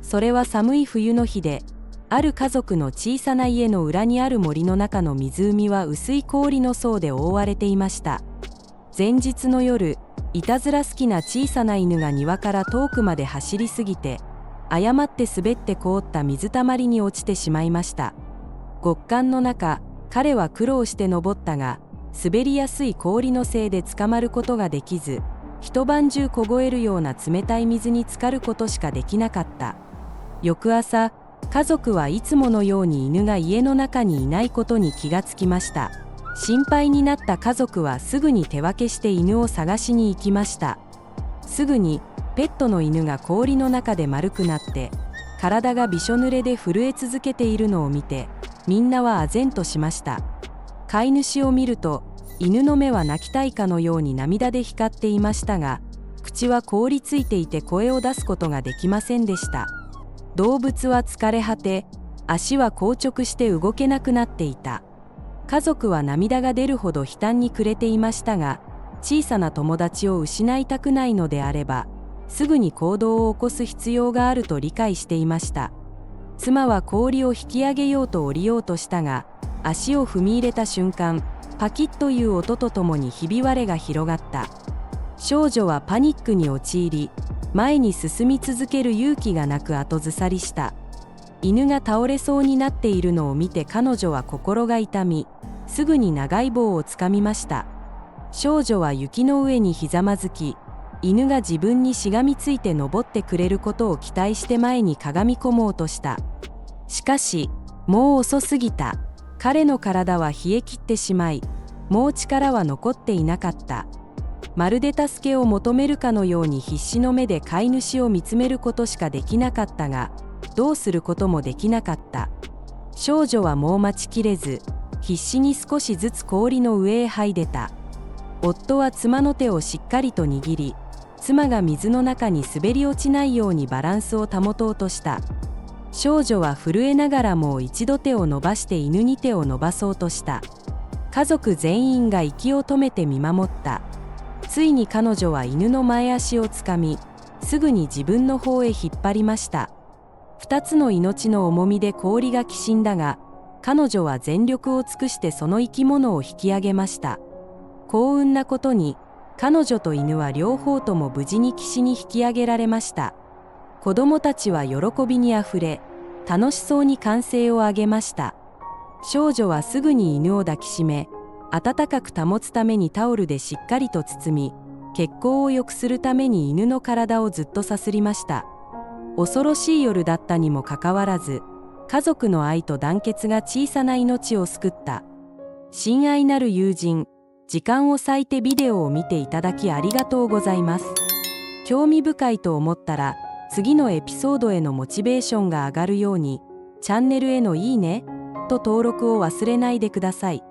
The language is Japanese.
それは寒い冬の日で、ある家族の小さな家の裏にある森の中の湖は薄い氷の層で覆われていました。前日の夜、いたずら好きな小さな犬が庭から遠くまで走りすぎて、誤って滑って凍った水たまりに落ちてしまいました。極寒の中、彼は苦労して登ったが、滑りやすい氷のせいで捕まることができず、一晩中凍えるような冷たい水に浸かることしかできなかった。翌朝、家族はいつものように犬が家の中にいないことに気がつきました。心配になった家族はすぐに手分けして犬を探しに行きました。すぐにペットの犬が氷の中で丸くなって、体がびしょ濡れで震え続けているのを見て、みんなは唖然としました。飼い主を見ると、犬の目は泣きたいかのように涙で光っていましたが、口は凍りついていて声を出すことができませんでした。動物は疲れ果て、足は硬直して動けなくなっていた。家族は涙が出るほど悲嘆に暮れていましたが、小さな友達を失いたくないのであれば、すぐに行動を起こす必要があると理解していました。妻は氷を引き上げようと降りようとしたが、足を踏み入れた瞬間、パキッという音とともにひび割れが広がった。少女はパニックに陥り、前に進み続ける勇気がなく後ずさりした。犬が倒れそうになっているのを見て彼女は心が痛み、すぐに長い棒をつかみました。少女は雪の上にひざまずき、犬が自分にしがみついて登ってくれることを期待して前にかがみ込もうとした。しかし、もう遅すぎた。彼の体は冷え切ってしまい、もう力は残っていなかった。まるで助けを求めるかのように必死の目で飼い主を見つめることしかできなかったが、どうすることもできなかった。少女はもう待ちきれず、必死に少しずつ氷の上へ這い出た。夫は妻の手をしっかりと握り、妻が水の中に滑り落ちないようにバランスを保とうとした。少女は震えながらもう一度手を伸ばして犬に手を伸ばそうとした。家族全員が息を止めて見守った。ついに彼女は犬の前足をつかみ、すぐに自分の方へ引っ張りました。二つの命の重みで氷がきしんだが、彼女は全力を尽くしてその生き物を引き上げました。幸運なことに、彼女と犬は両方とも無事に岸に引き上げられました。子供たちは喜びにあふれ、楽しそうに歓声を上げました。少女はすぐに犬を抱きしめ、暖かく保つためにタオルでしっかりと包み、血行を良くするために犬の体をずっとさすりました。恐ろしい夜だったにもかかわらず、家族の愛と団結が小さな命を救った。親愛なる友人、時間を割いてビデオを見ていただきありがとうございます。興味深いと思ったら、次のエピソードへのモチベーションが上がるように、チャンネルへのいいねと登録を忘れないでください。